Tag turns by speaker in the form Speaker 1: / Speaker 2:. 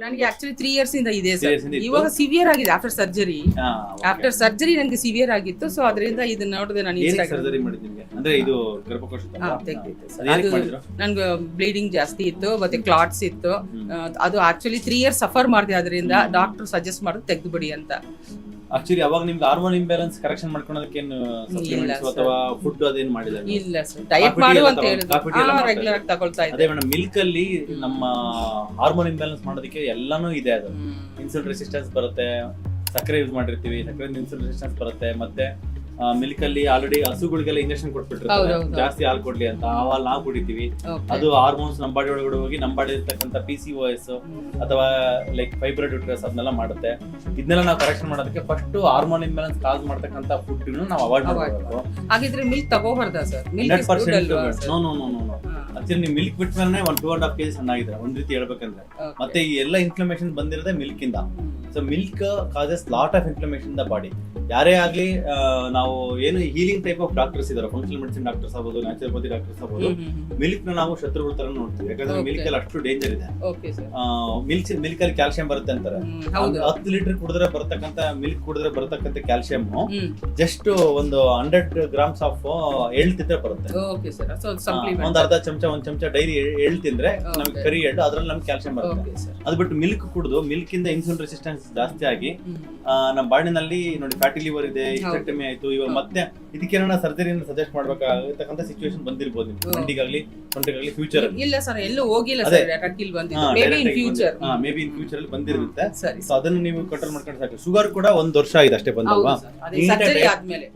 Speaker 1: ನನಗೆ actually 3 years ಇಂದ ಇದೆ
Speaker 2: 3
Speaker 1: ಸರ್.
Speaker 2: years ಇಂದ ಇತ್ತು.
Speaker 1: ಇವಾಗ ಸಿವಿಯರ್ ಆಗಿದೆ ಆಫ್ಟರ್ ಸರ್ಜರಿ.
Speaker 2: ಹಾ,
Speaker 1: ಆಫ್ಟರ್ ಸರ್ಜರಿ ನನಗೆ ಸಿವಿಯರ್ ಆಗಿತ್ತು. ಸೊ ಅದರಿಂದ ಇದನ್ನ ನೋಡಿದೆ ನಾನು
Speaker 2: ಏನಕ್ಕೆ ಸರ್ಜರಿ ಮಾಡಿದ್ ನಿಮ್ಗೆ? ಅಂದ್ರೆ ಇದು ಗರ್ಭಕೋಶ
Speaker 1: ತೆಗ್ದಿತ್ತು ಸರ್.
Speaker 2: ಅದೇನಕ್ಕೆ
Speaker 1: ಅದು
Speaker 2: ಮಾಡಿದ್ರು?
Speaker 1: ನನ್ಗೆ ಬ್ಲೀಡಿಂಗ್ ಜಾಸ್ತಿ ಇತ್ತು, ಮತ್ತೆ ಕ್ಲಾಟ್ಸ್ ಇತ್ತು. ಅದು ಆಕ್ಚುಲಿ 3 years ಸಫರ್ ಮಾಡಿದೆ. ಅದರಿಂದ ಡಾಕ್ಟರ್ ಸಜೆಸ್ಟ್ ಮಾಡೋದು ತೆಗ್ದುಬಿಡಿ ಅಂತ.
Speaker 2: ಆಕ್ಚುಲಿ ಅವಾಗ ನಿಮ್ಗೆ ಹಾರ್ಮೋನ್ ಇಂಬ್ಯಾಲೆನ್ಸ್ ಕರೆಕ್ಷನ್ ಮಾಡ್ಕೊಳೋದಕ್ಕೆ ಏನು ಸಪ್ಲಿಮೆಂಟ್ಸ್ ಅಥವಾ ಫುಡ್ ಅದೇನ್ ಮಾಡಿಲ್ಲ?
Speaker 1: ಇಲ್ಲ ಸರ್, ಡಯಟ್ ಮಾಡು ಅಂತ ಹೇಳಿದ್ರು. ರೆಗ್ಯುಲರ್ ಆಗಿ ತಗೊಳ್ತಾ ಇದ್ದೆ.
Speaker 2: ಅದೇ ಮೇಡಮ್, ಮಿಲ್ಕ್ ಅಲ್ಲಿ ನಮ್ಮ ಹಾರ್ಮೋನ್ ಇಂಬ್ಯಾಲೆನ್ಸ್ ಮಾಡೋದಕ್ಕೆ ಎಲ್ಲಾನು ಇದೆ. ಅದು ಇನ್ಸುಲಿನ್ ರೆಸಿಸ್ಟೆನ್ಸ್ ಬರುತ್ತೆ, ಸಕ್ಕರೆ ಯೂಸ್ ಮಾಡಿರ್ತೀವಿ, ಸಕ್ಕರೆ ಇನ್ಸುಲಿನ್ ರೆಸಿಸ್ಟೆನ್ಸ್ ಬರುತ್ತೆ. ಮತ್ತೆ ಮಿಲ್ಕ್ ಅಲ್ಲಿ ಆಲ್ರೆಡಿ ಹಸುಗಳಿಗೆಲ್ಲ ಇಂಜೆಕ್ಷನ್ ಕೊಟ್ಬಿಟ್ಟಿರ್ತಾರೆ ಜಾಸ್ತಿ ಹಾಲು ಕೊಡ್ಲಿ ಅಂತ. ಆ ಹಾಲು ನಾವು ಕುಡಿತೀವಿ. ಅದು ಹಾರ್ಮೋನ್ಸ್ ನಮ್ಮ ಬಾಡಿ ಒಳಗಡೆ ಹೋಗಿ ನಮ್ಮ ಬಾಡಿ ಇರ್ತಕ್ಕಂಥ PCOS ಅಥವಾ ಲೈಕ್ ಫೈಬ್ರಾಯ್ಡ್ ಯೂಟ್ರಸ್ ಅದನ್ನೆಲ್ಲ ಮಾಡುತ್ತೆ. ಇದನ್ನೆಲ್ಲ ನಾವು ಕರೆಕ್ಷನ್ ಮಾಡೋದಕ್ಕೆ ಫಸ್ಟ್ ಹಾರ್ಮೋನ್ ಇಂಬ್ಯಾಲೆನ್ಸ್ ಕಾಸ್ ಮಾಡ್ತಕ್ಕಂಥ ಫುಡ್ ನಾವು ಅವಾಯ್ಡ್ ಮಾಡಬೇಕು.
Speaker 1: ಹಾಗಿದ್ರೆ ಮಿಲ್ಕ್ ತಗೋಬಾರ್ದಾ ಸರ್?
Speaker 2: 100% ನೋ. ಆಕ್ಚುಲಿ ನೀವು ಮಿಲ್ಕ್ ಬಿಟ್ಟ ಮೇಲೆ 1-2.5 kg ಸಣ್ಣಾಗಿದೆ ಒಂದ್ ರೀತಿ ಹೇಳ್ಬೇಕಂದ್ರೆ. ಮತ್ತೆ ಈ ಎಲ್ಲ ಇನ್ಫ್ಲಮೇಷನ್ ಬಂದಿರೋದೇ ಮಿಲ್ಕ್ ಇಂದ. So milk causes lot of inflammation in the body. ಯಾರೇ ಆಗ್ಲಿ, ನಾವು ಏನು ಹೀಲಿಂಗ್ ಟೈಪ್ ಆಫ್ ಡಾಕ್ಟರ್ಸ್ ಇದಾರೆ, ಫಂಕ್ಷನಲ್ ಮೆಡಿಸಿನ್ ಡಾಕ್ಟರ್ಸ್ ಆಗ್ಬೋದು, ನ್ಯಾಚುರೋಪತಿ ಡಾಕ್ಟರ್ಸ್ ಆಗ್ಬೋದು, ಮಿಲ್ಕ್ ನ ನಾವು ಶತ್ರುಗಳ ತರ ನೋಡ್ತೀವಿ. ಯಾಕಂದ್ರೆ ಮಿಲ್ಕ್ ಅಲ್ಲಿ ಅಷ್ಟು ಡೇಂಜರ್ ಇದೆ. ಮಿಲ್ಕ್ ಅಲ್ಲಿ ಕ್ಯಾಲ್ಸಿಯಂ ಬರುತ್ತೆ ಅಂತಾರೆ. 10 ಲೀಟರ್ ಕುಡಿದ್ರೆ ಬರ್ತಕ್ಕಂಥ ಮಿಲ್ಕ್ ಕುಡಿದ್ರೆ ಬರ್ತಕ್ಕಂಥ ಕ್ಯಾಲ್ಸಿಯಂ ಜಸ್ಟ್ ಒಂದು 100 grams ಆಫ್ ಎಳ್ ತಿಂದ್ರೆ ಬರುತ್ತೆ. ಒಂದ್ ಅರ್ಧ ಚಮಚ, 1 ಚಮಚ ಡೈರಿ ಎಳ್ ತಿಂದ್ರೆ ನಮ್ಗೆ ಕರಿ ಎಳ್ಳು, ಅದ್ರಲ್ಲಿ ನಮ್ಗೆ ಕ್ಯಾಲ್ಸಿಯಂ ಬರುತ್ತೆ. ಅದು ಬಿಟ್ಟು ಮಿಲ್ಕ್ ಕುಡಿದು ಮಿಲ್ಕ್ ಇಂದ ಇನ್ಸುಲಿನ್ ರೆಸಿಸ್ಟೆನ್ಸ್ ಜಾಸ್ತಿ ಆಗಿ ನಮ್ಮ ಬಾಡಿನಲ್ಲಿ ನೋಡಿ ಫ್ಯಾಟಿ ಲಿವರ್ ಇದೆ, ಹಿಸ್ಟೆಕ್ಟಮಿ ಆಯ್ತು. ಇವಾಗ ಮತ್ತೆ ಇದಕ್ಕೇನ ಸರ್ಜರಿನ ಸಜೆಸ್ಟ್ ಮಾಡ್ಬೇಕಾಗತಕ್ಕಂತ ಸಿಚುವೇಶನ್ ಬಂದಿರಬಹುದು ಮಂಡಿಗಾಗ್ಲಿ ಸೊಂಟಗಾಗ್ಲಿ ಫ್ಯೂಚರ್ ಅಲ್ಲಿ.
Speaker 1: ಇಲ್ಲ ಸರ್, ಎಲ್ಲೂ ಹೋಗಿಲ್ಲ ಸರ್. ಡೈರೆಕ್ಟ್ ಬಂದಿದೆ, ಮೇಬಿ ಇನ್ ಫ್ಯೂಚರ್
Speaker 2: ಅಲ್ಲಿ ಬಂದಿರುತ್ತೆ. ಸೊ ಅದನ್ನ ನೀವು ಕಂಟ್ರೋಲ್ ಮಾಡ್ಕೊಂಡು ಸಾಕು. ಶುಗರ್ ಕೂಡ 1 ವರ್ಷ ಆಗಿದೆ ಅಷ್ಟೇ ಬಂದಲ್ವಾ?
Speaker 1: ಸರ್ಜರಿ ಆದ್ಮೇಲೆ